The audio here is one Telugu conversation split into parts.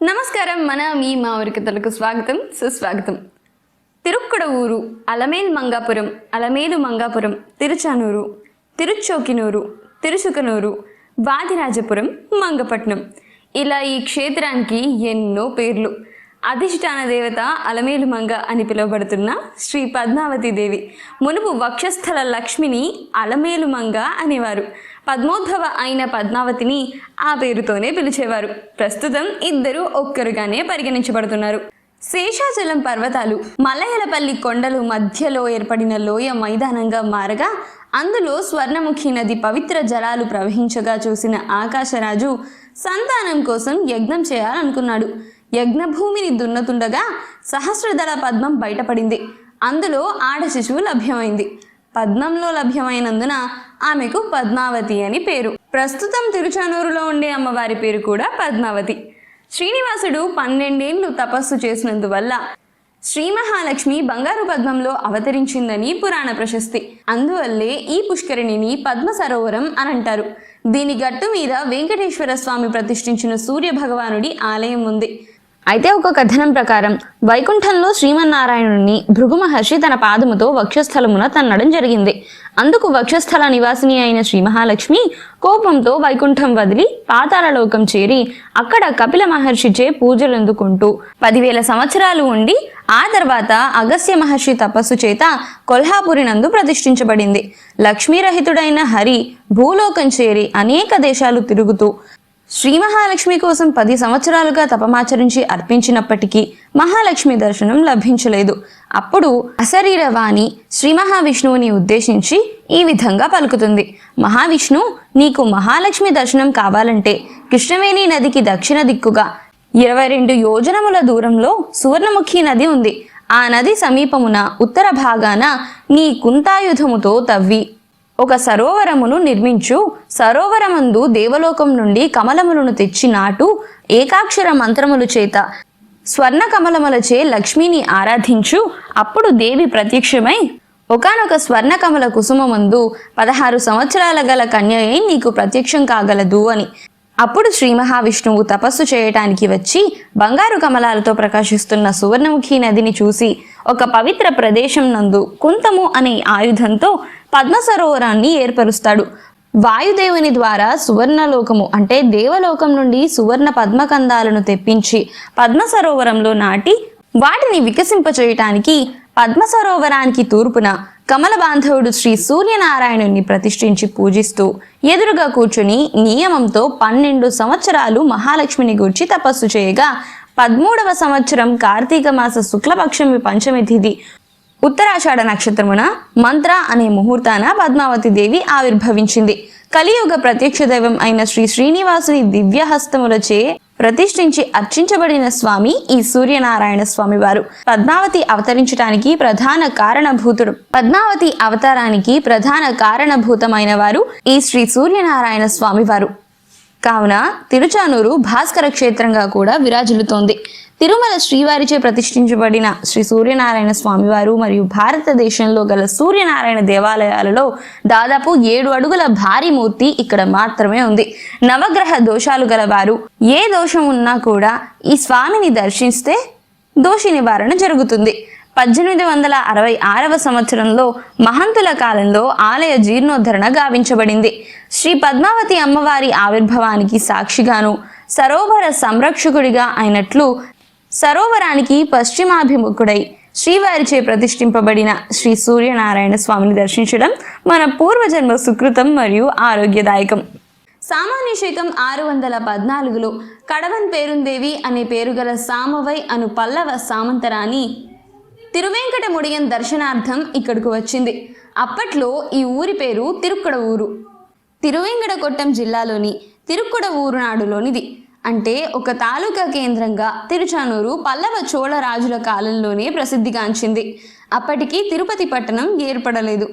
నమస్కారం. మన మీ మా ఊరికథలకు స్వాగతం, సుస్వాగతం. తిరుక్కడవూరు, అలమేల్ మంగాపురం, అలమేలు మంగాపురం, తిరుచానూరు, తిరుచోకినూరు, తిరుసుకనూరు, వాదిరాజపురం, మంగపట్నం, ఇలా ఈ క్షేత్రానికి ఎన్నో పేర్లు. అధిష్టాన దేవత అలమేలు మంగ అని పిలువబడుతున్న శ్రీ పద్మావతి దేవి. మునుపు వక్షస్థల లక్ష్మిని అలమేలు మంగ అనేవారు. పద్మోద్భవ అయిన పద్మావతిని ఆ పేరుతోనే పిలిచేవారు. ప్రస్తుతం ఇద్దరు ఒక్కరుగానే పరిగణించబడుతున్నారు. శేషాచలం పర్వతాలు, మలయలపల్లి కొండలు మధ్యలో ఏర్పడిన లోయ మైదానంగా మారగా అందులో స్వర్ణముఖి నది పవిత్ర జలాలు ప్రవహించగా చూసిన ఆకాశరాజు సంతానం కోసం యజ్ఞం చేయాలనుకున్నాడు. యజ్ఞభూమిని దున్నుతుండగా సహస్రదళ పద్మం బయటపడింది. అందులో ఆడ శిశువు లభ్యమైంది. పద్మంలో లభ్యమైనందున ఆమెకు పద్మావతి అని పేరు. ప్రస్తుతం తిరుచానూరులో ఉండే అమ్మవారి పేరు కూడా పద్మావతి. శ్రీనివాసుడు 12 ఏళ్లు తపస్సు చేసినందువల్ల శ్రీ మహాలక్ష్మి బంగారు పద్మంలో అవతరించిందని పురాణ ప్రశస్తి. అందువల్లే ఈ పుష్కరిణిని పద్మ సరోవరం అని అంటారు. దీని గట్టు మీద వెంకటేశ్వర స్వామి ప్రతిష్ఠించిన సూర్య భగవానుడి ఆలయం ఉంది. అయితే ఒక కథనం ప్రకారం వైకుంఠంలో శ్రీమన్నారాయణుడిని భృగు మహర్షి తన పాదముతో వక్షస్థలమున తన్నడం జరిగింది. అందుకు వక్షస్థల నివాసిని అయిన శ్రీ మహాలక్ష్మి కోపంతో వైకుంఠం వదిలి పాతాళలోకం చేరి అక్కడ కపిల మహర్షిచే పూజలు అందుకుంటూ 10,000 సంవత్సరాలు ఉండి ఆ తర్వాత అగస్త్య మహర్షి తపస్సు చేత కొల్హాపురి నందు ప్రతిష్ఠించబడింది. లక్ష్మీరహితుడైన హరి భూలోకం చేరి అనేక దేశాలు తిరుగుతూ శ్రీ మహాలక్ష్మి కోసం 10 సంవత్సరాలుగా తపమాచరించి అర్పించినప్పటికీ మహాలక్ష్మి దర్శనం లభించలేదు. అప్పుడు అశరీరవాణి శ్రీ మహావిష్ణువుని ఉద్దేశించి ఈ విధంగా పలుకుతుంది: మహావిష్ణు, నీకు మహాలక్ష్మి దర్శనం కావాలంటే కృష్ణవేణి నదికి దక్షిణ దిక్కుగా 22 యోజనముల దూరంలో సువర్ణముఖి నది ఉంది. ఆ నది సమీపమున ఉత్తర భాగాన నీ కుంతాయుధముతో తవ్వి ఒక సరోవరమును నిర్మించు. సరోవరమందు దేవలోకం నుండి కమలములను తెచ్చి నాటు. ఏకాక్షర మంత్రములు చేత స్వర్ణ కమలములచే లక్ష్మిని ఆరాధించు. అప్పుడు దేవి ప్రత్యక్షమై ఒకానొక స్వర్ణ కమల కుసుమమందు 16 సంవత్సరాల గల కన్యయై నీకు ప్రత్యక్షం కాగలదు అని. అప్పుడు శ్రీ మహావిష్ణువు తపస్సు చేయటానికి వచ్చి బంగారు కమలాలతో ప్రకాశిస్తున్న సువర్ణముఖి నదిని చూసి ఒక పవిత్ర ప్రదేశం నందు కుంతము అనే ఆయుధంతో పద్మ సరోవరాన్ని ఏర్పరుస్తాడు. వాయుదేవుని ద్వారా సువర్ణలోకము అంటే దేవలోకం నుండి సువర్ణ పద్మకందాలను తెప్పించి పద్మ సరోవరంలో నాటి వాటిని వికసింపచేయటానికి పద్మ సరోవరానికి తూర్పున కమల బాంధవుడు శ్రీ సూర్యనారాయణుని ప్రతిష్ఠించి పూజిస్తూ ఎదురుగా కూర్చుని నియమంతో 12 సంవత్సరాలు మహాలక్ష్మిని గూర్చి తపస్సు చేయగా 13వ సంవత్సరం కార్తీక మాస శుక్లపక్షమి పంచమి తిథి ఉత్తరాషాఢ నక్షత్రమున మంత్ర అనే ముహూర్తాన పద్మావతి దేవి ఆవిర్భవించింది. కలియుగ ప్రత్యక్ష దైవం అయిన శ్రీ శ్రీనివాసుని దివ్యహస్తములచే ప్రతిష్ఠించి అర్చించబడిన స్వామి ఈ సూర్యనారాయణ స్వామి వారు. పద్మావతి అవతారానికి ప్రధాన కారణభూతమైన వారు ఈ శ్రీ సూర్యనారాయణ స్వామి వారు. కావున తిరుచానూరు భాస్కర క్షేత్రంగా కూడా విరాజిల్లుతోంది. తిరుమల శ్రీవారిచే ప్రతిష్ఠించబడిన శ్రీ సూర్యనారాయణ స్వామివారు మరియు భారతదేశంలో గల సూర్యనారాయణ దేవాలయాలలో దాదాపు 7 అడుగుల భారీ మూర్తి ఇక్కడ మాత్రమే ఉంది. నవగ్రహ దోషాలు గలవారు ఏ దోషం ఉన్నా కూడా ఈ స్వామిని దర్శిస్తే దోషి నివారణ జరుగుతుంది. 1866వ సంవత్సరంలో మహంతుల కాలంలో ఆలయ జీర్ణోద్ధరణ గావించబడింది. శ్రీ పద్మావతి అమ్మవారి ఆవిర్భావానికి సాక్షిగాను సరోవర సంరక్షకుడిగా అయినట్లు సరోవరానికి పశ్చిమాభిముఖుడై శ్రీవారిచే ప్రతిష్ఠింపబడిన శ్రీ సూర్యనారాయణ స్వామిని దర్శించడం మన పూర్వజన్మ సుకృతం మరియు ఆరోగ్యదాయకం. సామాన్య శకం 614లో కడవన్ పేరుందేవి అనే పేరుగల సామవై అను పల్లవ సామంతరాణి తిరువేంకటముడియన్ దర్శనార్థం ఇక్కడకు వచ్చింది. అప్పట్లో ఈ ఊరి పేరు తిరుక్కడవూరు. తిరువేంకటకొట్టం జిల్లాలోని తిరుక్కడవూరు నాడులోనిది. అంటే ఒక తాలూకా కేంద్రంగా తిరుచానూరు పల్లవ చోళ రాజుల కాలంలోనే ప్రసిద్ధిగాంచింది. అప్పటికి తిరుపతి పట్టణం ఏర్పడలేదు.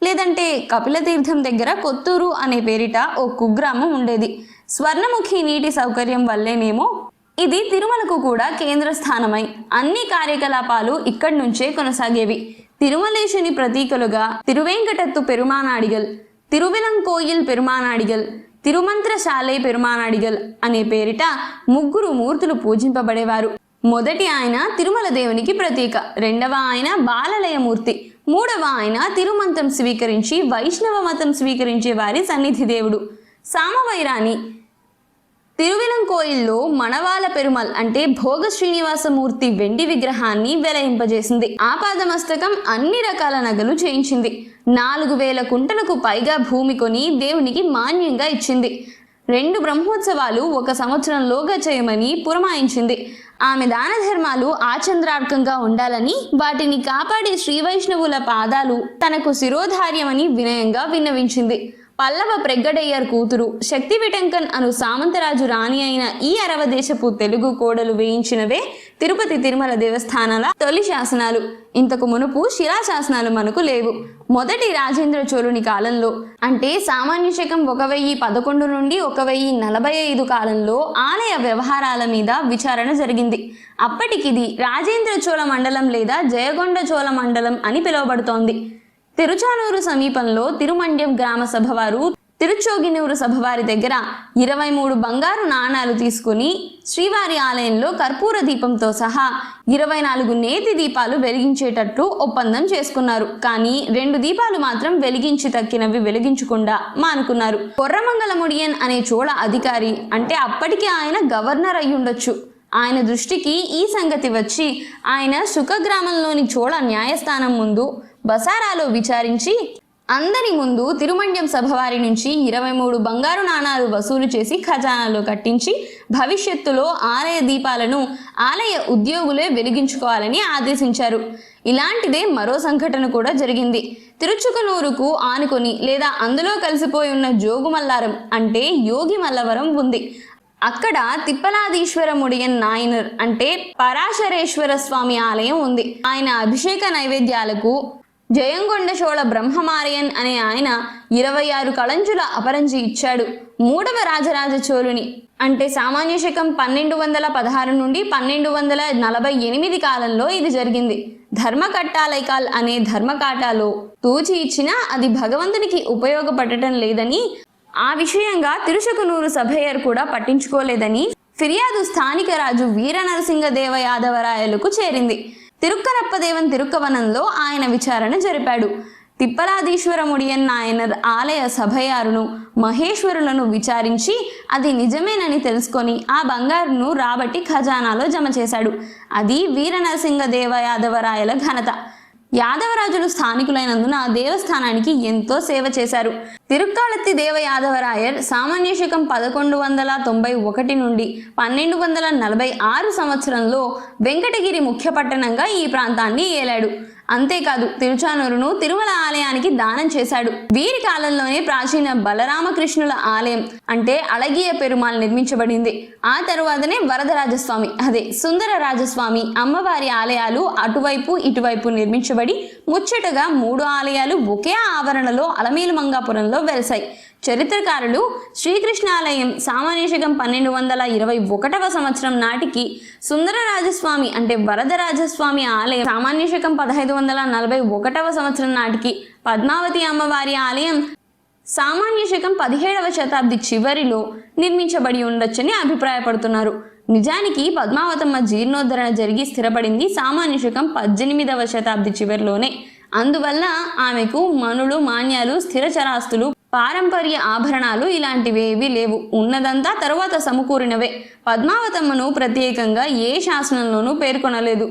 లేదంటే కపిలతీర్థం దగ్గర కొత్తూరు అనే పేరిట ఓ కుగ్రామం ఉండేది. స్వర్ణముఖి నీటి సౌకర్యం వల్లేనేమో ఇది తిరుమలకు కూడా కేంద్ర స్థానమై అన్ని కార్యకలాపాలు ఇక్కడి నుంచే కొనసాగేవి. తిరుమలేశుని ప్రతీకలుగా తిరువేంకటత్తు పెరుమానాడిగల్, తిరువిలంకోయిల్ పెరుమానాడిగల్, తిరుమంత్రశాలై పెరుమానడిగల్ అనే పేరిట 3 మూర్తులు పూజింపబడేవారు. మొదటి ఆయన తిరుమల దేవునికి ప్రతీక, రెండవ ఆయన బాలలయమూర్తి, మూడవ ఆయన తిరుమంత్రం స్వీకరించి వైష్ణవ మతం స్వీకరించే వారి సన్నిధి దేవుడు. సామవైరాణి తిరువిలంకోయిల్లో మణవాల పెరుమల్ అంటే భోగ శ్రీనివాసమూర్తి వెండి విగ్రహాన్ని వెలయింపజేసింది. ఆపాదమస్తకం అన్ని రకాల నగలు చేయించింది. 4000 కుంటలకు పైగా భూమి కొని దేవునికి మాన్యంగా ఇచ్చింది. 2 బ్రహ్మోత్సవాలు 1 సంవత్సరంలోగా చేయమని పురమాయించింది. ఆమె దాన ధర్మాలు ఆచంద్రార్కంగా ఉండాలని, వాటిని కాపాడే శ్రీ వైష్ణవుల పాదాలు తనకు శిరోధార్యమని వినయంగా విన్నవించింది. పల్లవ ప్రెగ్గడయ్యర్ కూతురు శక్తి విటంకన్ అను సామంతరాజు రాణి అయిన ఈ అరవ దేశపు తెలుగు కోడలు వేయించినవే తిరుపతి తిరుమల దేవస్థానాల తొలి శాసనాలు. ఇంతకు మునుపు శిలాశాసనాలు మనకు లేవు. మొదటి రాజేంద్ర చోళుని కాలంలో అంటే సామాన్య శకం 1011 నుండి 1045 కాలంలో ఆలయ వ్యవహారాల మీద విచారణ జరిగింది. అప్పటికిది రాజేంద్ర చోళ మండలం లేదా జయగొండ చోళ మండలం అని పిలువబడుతోంది. తిరుచానూరు సమీపంలో తిరుమండ్యం గ్రామ సభ వారు తిరుచోగినూరు సభవారి దగ్గర 23 బంగారు నాణాలు తీసుకుని శ్రీవారి ఆలయంలో కర్పూర దీపంతో సహా 24 నేతి దీపాలు వెలిగించేటట్లు ఒప్పందం చేసుకున్నారు. కానీ 2 దీపాలు మాత్రం వెలిగించి తక్కినవి వెలిగించకుండా మానుకున్నారు. కొర్రమంగళముడియన్ అనే చోళ అధికారి, అంటే అప్పటికి ఆయన గవర్నర్ అయ్యుండొచ్చు, ఆయన దృష్టికి ఈ సంగతి వచ్చి ఆయన సుఖగ్రామంలోని చోళ న్యాయస్థానం ముందు బసారాలో విచారించి అందరి ముందు తిరుమండ్యం సభవారి నుంచి 23 బంగారు నాణాలు వసూలు చేసి ఖజానాలో కట్టించి భవిష్యత్తులో ఆలయ దీపాలను ఆలయ ఉద్యోగులే వెలిగించుకోవాలని ఆదేశించారు. ఇలాంటిదే మరో సంఘటన కూడా జరిగింది. తిరుచుకనూరుకు ఆనుకొని లేదా అందులో కలిసిపోయి ఉన్న జోగుమల్లారం అంటే యోగి మల్లవరం ఉంది. అక్కడ తిప్పలాదీశ్వరముడియన్ నాయనర్ అంటే పరాశరేశ్వర స్వామి ఆలయం ఉంది. ఆయన అభిషేక నైవేద్యాలకు జయంగొండ చోళ బ్రహ్మమారయన్ అనే ఆయన 26 కళంజుల అపరంజి ఇచ్చాడు. 3వ రాజరాజ చోళుని అంటే సామాన్య శకం 1216 నుండి 1248 కాలంలో ఇది జరిగింది. ధర్మకట్టాలైకాల్ అనే ధర్మకాటాలో తూచి ఇచ్చినా అది భగవంతునికి ఉపయోగపడటం లేదని, ఆ విషయంగా తిరుచుకనూరు సభయ్యర్ కూడా పట్టించుకోలేదని ఫిర్యాదు స్థానిక రాజు వీర నరసింగదేవ యాదవరాయలకు చేరింది. తిరుక్కరప్పదేవన్ తిరుక్కవనంలో ఆయన విచారణ జరిపాడు. తిప్పలాదీశ్వరముడియన్ నాయనర్ ఆలయ సభయారును మహేశ్వరులను విచారించి అది నిజమేనని తెలుసుకొని ఆ బంగారును రాబట్టి ఖజానాలో జమ చేశాడు. అది వీర నరసింగదేవ యాదవరాయల ఘనత. యాదవరాజులు స్థానికులైనందున దేవస్థానానికి ఎంతో సేవ చేశారు. తిరుక్కాళత్తి దేవ యాదవరాయర్ సామాన్య శకం 1191 నుండి 1246 సంవత్సరంలో వెంకటగిరి ముఖ్య పట్టణంగా ఈ ప్రాంతాన్ని ఏలాడు. అంతేకాదు తిరుచానూరును తిరుమల ఆలయానికి దానం చేశాడు. వీరి కాలంలోనే ప్రాచీన బలరామకృష్ణుల ఆలయం అంటే అళగియ పెరుమాల్ నిర్మించబడింది. ఆ తరువాతనే వరదరాజస్వామి అదే సుందర రాజస్వామి అమ్మవారి ఆలయాలు అటువైపు ఇటువైపు నిర్మించబడి ముచ్చటగా 3 ఆలయాలు ఒకే ఆవరణలో అలమేలు మంగాపురంలో వెలసాయి. చరిత్రకారులు శ్రీకృష్ణాలయం సామాన్య శకం 1221 సంవత్సరం నాటికి సుందరరాజస్వామి అంటే వరదరాజస్వామి ఆలయం సామాన్య శకం 1541 సంవత్సరం నాటికి పద్మావతి అమ్మవారి ఆలయం సామాన్య శకం 17వ శతాబ్ది చివరిలో నిర్మించబడి ఉండొచ్చని అభిప్రాయపడుతున్నారు. నిజానికి పద్మావతమ్మ జీర్ణోద్ధరణ జరిగి స్థిరపడింది సామాన్య శకం 18వ శతాబ్ది చివరిలోనే. అందువల్ల ఆమెకు మనులు మాన్యాలు స్థిరచరాస్తులు పారంపర్య ఆభరణాలు ఇలాంటివేవీ లేవు. ఉన్నదంతా తరువాత సమకూరినవే. పద్మావతమ్మను ప్రత్యేకంగా ఏ శాసనంలోనూ పేర్కొనలేదు.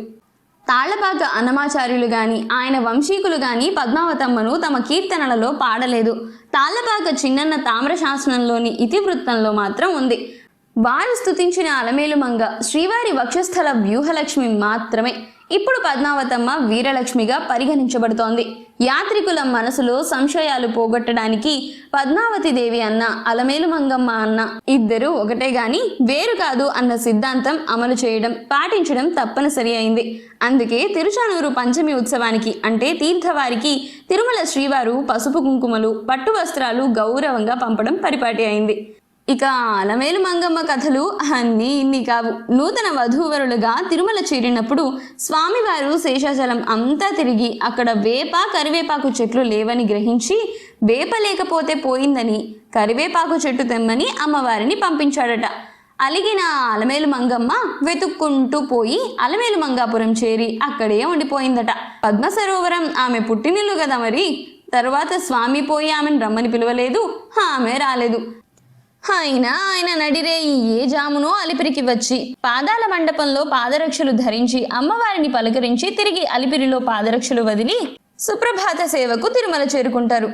తాళ్లపాక అన్నమాచార్యులు గాని ఆయన వంశీకులు గాని పద్మావతమ్మను తమ కీర్తనలలో పాడలేదు. తాళ్లపాక చిన్నన్న తామ్ర శాసనంలోని ఇతివృత్తంలో మాత్రం ఉంది. వారు స్తుతించిన అలమేలు మంగ శ్రీవారి వక్షస్థల వ్యూహలక్ష్మి మాత్రమే. ఇప్పుడు పద్మావతమ్మ వీరలక్ష్మిగా పరిగణించబడుతోంది. యాత్రికుల మనసులో సంశయాలు పోగొట్టడానికి పద్మావతి దేవి అన్న అలమేలు మంగమ్మ అన్న ఇద్దరు ఒకటే గాని వేరు కాదు అన్న సిద్ధాంతం అమలు చేయడం పాటించడం తప్పనిసరి అయింది. అందుకే తిరుచానూరు పంచమి ఉత్సవానికి అంటే తీర్థవారికి తిరుమల శ్రీవారు పసుపు కుంకుమలు పట్టు వస్త్రాలు గౌరవంగా పంపడం పరిపాటి అయింది. ఇక అలమేలు మంగమ్మ కథలు అన్నీ ఇన్ని కావు. నూతన వధూవరులుగా తిరుమల చేరినప్పుడు స్వామివారు శేషాచలం అంతా తిరిగి అక్కడ వేప కరివేపాకు చెట్లు లేవని గ్రహించి వేప లేకపోతే పోయిందని కరివేపాకు చెట్టు తెమ్మని అమ్మవారిని పంపించాడట. అలిగిన అలమేలు మంగమ్మ వెతుక్కుంటూ పోయి అలమేలు మంగాపురం చేరి అక్కడే ఉండిపోయిందట. పద్మ సరోవరం ఆమె పుట్టినిల్లు కదా మరి. తర్వాత స్వామి పోయి ఆమెను రమ్మని పిలవలేదు, ఆమె రాలేదు. అయినా ఆయన నడిరే ఏ జామునో అలిపిరికి వచ్చి పాదాల మండపంలో పాదరక్షలు ధరించి అమ్మవారిని పలకరించి తిరిగి అలిపిరిలో పాదరక్షలు వదిలి సుప్రభాత సేవకు తిరుమల చేరుకుంటారు.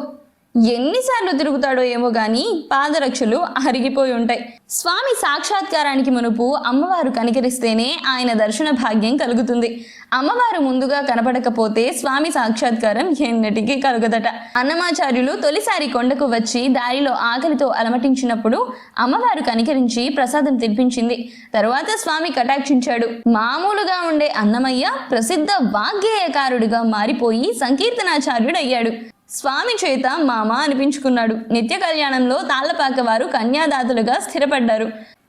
ఎన్నిసార్లు తిరుగుతాడో ఏమో గాని పాదరక్షలు అరిగిపోయి ఉంటాయి. స్వామి సాక్షాత్కారానికి మునుపు అమ్మవారు కనికరిస్తేనే ఆయన దర్శన భాగ్యం కలుగుతుంది. అమ్మవారు ముందుగా కనపడకపోతే స్వామి సాక్షాత్కారం ఎన్నటికీ కలుగదట. అన్నమాచార్యులు తొలిసారి కొండకు వచ్చి దారిలో ఆకలితో అలమటించినప్పుడు అమ్మవారు కనికరించి ప్రసాదం తినిపించింది. తరువాత స్వామి కటాక్షించాడు. మామూలుగా ఉండే అన్నమయ్య ప్రసిద్ధ వాగ్గేయకారుడిగా మారిపోయి సంకీర్తనాచార్యుడయ్యాడు. స్వామి చేత మామ అనిపించుకున్నాడు. నిత్య కళ్యాణంలో తాళ్లపాక వారు కన్యాదాతులుగా స్థిరపడ్డారు.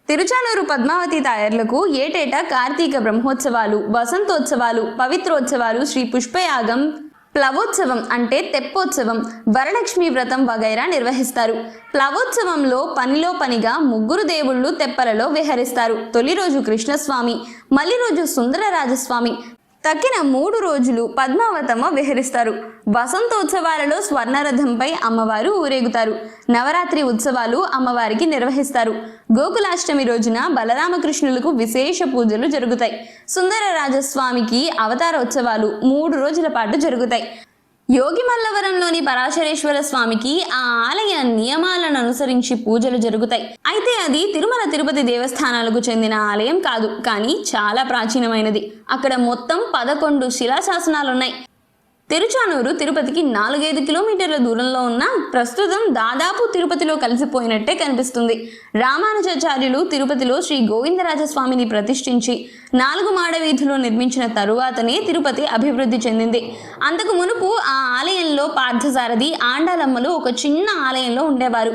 తిరుచానూరు పద్మావతి తాయర్లకు ఏటేటా కార్తీక బ్రహ్మోత్సవాలు, వసంతోత్సవాలు, పవిత్రోత్సవాలు, శ్రీ పుష్పయాగం, ప్లవోత్సవం అంటే తెప్పోత్సవం, వరలక్ష్మి వ్రతం వగైరా నిర్వహిస్తారు. ప్లవోత్సవంలో పనిలో పనిగా 3 దేవుళ్ళు తెప్పలలో విహరిస్తారు. తొలి రోజు కృష్ణస్వామి, మళ్ళీ రోజు సుందరరాజస్వామి, తక్కిన 3 రోజులు పద్మావతమ్మ విహరిస్తారు. వసంతోత్సవాలలో స్వర్ణరథంపై అమ్మవారు ఊరేగుతారు. నవరాత్రి ఉత్సవాలు అమ్మవారికి నిర్వహిస్తారు. గోకులాష్టమి రోజున బలరామకృష్ణులకు విశేష పూజలు జరుగుతాయి. సుందరరాజస్వామికి అవతారోత్సవాలు 3 రోజుల పాటు జరుగుతాయి. యోగిమల్లవరంలోని పరాశరేశ్వర స్వామికి ఆ ఆలయ నియమాలను అనుసరించి పూజలు జరుగుతాయి. అయితే అది తిరుమల తిరుపతి దేవస్థానాలకు చెందిన ఆలయం కాదు, కానీ చాలా ప్రాచీనమైనది. అక్కడ మొత్తం 11 శిలాశాసనాలున్నాయి. తిరుచానూరు తిరుపతికి 4-5 కిలోమీటర్ల దూరంలో ఉన్న ప్రస్తుతం దాదాపు తిరుపతిలో కలిసిపోయినట్టే కనిపిస్తుంది. రామానుజాచార్యులు తిరుపతిలో శ్రీ గోవిందరాజస్వామిని ప్రతిష్ఠించి 4 మాడ వీధులు నిర్మించిన తరువాతనే తిరుపతి అభివృద్ధి చెందింది. అంతకు మునుపు ఆ ఆలయంలో పార్థసారథి, ఆండాలమ్మలు ఒక చిన్న ఆలయంలో ఉండేవారు.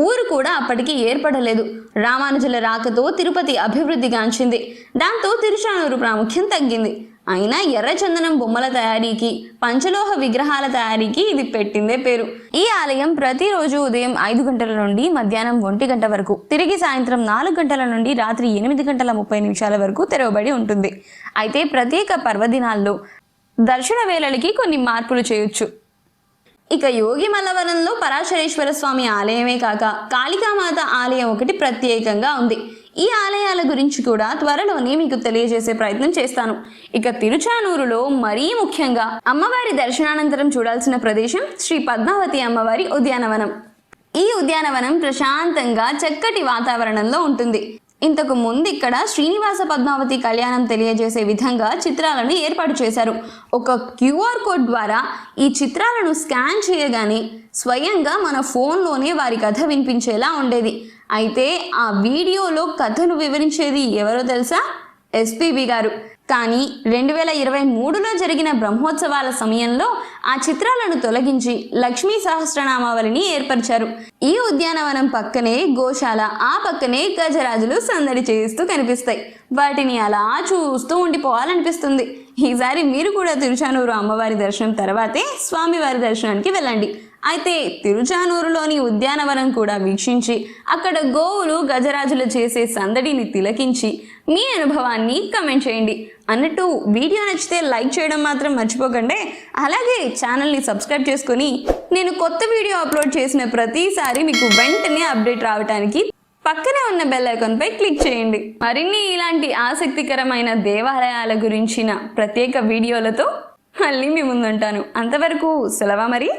ఊరు కూడా అప్పటికి ఏర్పడలేదు. రామానుజుల రాకతో తిరుపతి అభివృద్ధిగాంచింది. దాంతో తిరుచానూరు ప్రాముఖ్యం తగ్గింది. అయినా ఎర్రచందనం బొమ్మల తయారీకి, పంచలోహ విగ్రహాల తయారీకి ఇది పెట్టిందే పేరు. ఈ ఆలయం ప్రతిరోజు ఉదయం 5 గంటల నుండి మధ్యాహ్నం 1 గంట వరకు, తిరిగి సాయంత్రం 4 గంటల నుండి రాత్రి 8 గంటల 30 నిమిషాల వరకు తెరవబడి ఉంటుంది. అయితే ప్రత్యేక పర్వదినాల్లో దర్శన వేళలకి కొన్ని మార్పులు చేయొచ్చు. ఇక యోగిమల్లవరంలో పరాశరేశ్వర స్వామి ఆలయమే కాక కాళికామాత ఆలయం ఒకటి ప్రత్యేకంగా ఉంది. ఈ ఆలయాల గురించి కూడా త్వరలోనే మీకు తెలియజేసే ప్రయత్నం చేస్తాను. ఇక తిరుచానూరులో మరీ ముఖ్యంగా అమ్మవారి దర్శనానంతరం చూడాల్సిన ప్రదేశం శ్రీ పద్మావతి అమ్మవారి ఉద్యానవనం. ఈ ఉద్యానవనం ప్రశాంతంగా చక్కటి వాతావరణంలో ఉంటుంది. ఇంతకు ముందు ఇక్కడ శ్రీనివాస పద్మావతి కళ్యాణం తెలియజేసే విధంగా చిత్రాలను ఏర్పాటు చేశారు. ఒక QR కోడ్ ద్వారా ఈ చిత్రాలను స్కాన్ చేయగానే స్వయంగా మన ఫోన్లోనే వారి కథ వినిపించేలా ఉండేది. అయితే ఆ వీడియోలో కథను వివరించేది ఎవరో తెలుసా? SPB గారు. కానీ 2023లో జరిగిన బ్రహ్మోత్సవాల సమయంలో ఆ చిత్రాలను తొలగించి లక్ష్మీ సహస్రనామావళిని ఏర్పరిచారు. ఈ ఉద్యానవనం పక్కనే గోశాల, ఆ పక్కనే గజరాజులు సందడి చేస్తూ కనిపిస్తాయి. వాటిని అలా చూస్తూ ఉండిపోవాలనిపిస్తుంది. ఈసారి మీరు కూడా తిరుచానూరు అమ్మవారి దర్శనం తర్వాతే స్వామివారి దర్శనానికి వెళ్ళండి. అయితే తిరుచానూరులోని ఉద్యానవనం కూడా వీక్షించి అక్కడ గోవులు, గజరాజులు చేసే సందడిని తిలకించి మీ అనుభవాన్ని కమెంట్ చేయండి. అన్నట్టు వీడియో నచ్చితే లైక్ చేయడం మాత్రం మర్చిపోకండి. అలాగే ఛానల్ని సబ్స్క్రైబ్ చేసుకొని నేను కొత్త వీడియో అప్లోడ్ చేసిన ప్రతిసారి మీకు వెంటనే అప్డేట్ రావడానికి పక్కనే ఉన్న బెల్ ఐకాన్పై క్లిక్ చేయండి. మరిన్ని ఇలాంటి ఆసక్తికరమైన దేవాలయాల గురించిన ప్రత్యేక వీడియోలతో మళ్ళీ మీ ముందుంటాను. అంతవరకు సెలవా మరి.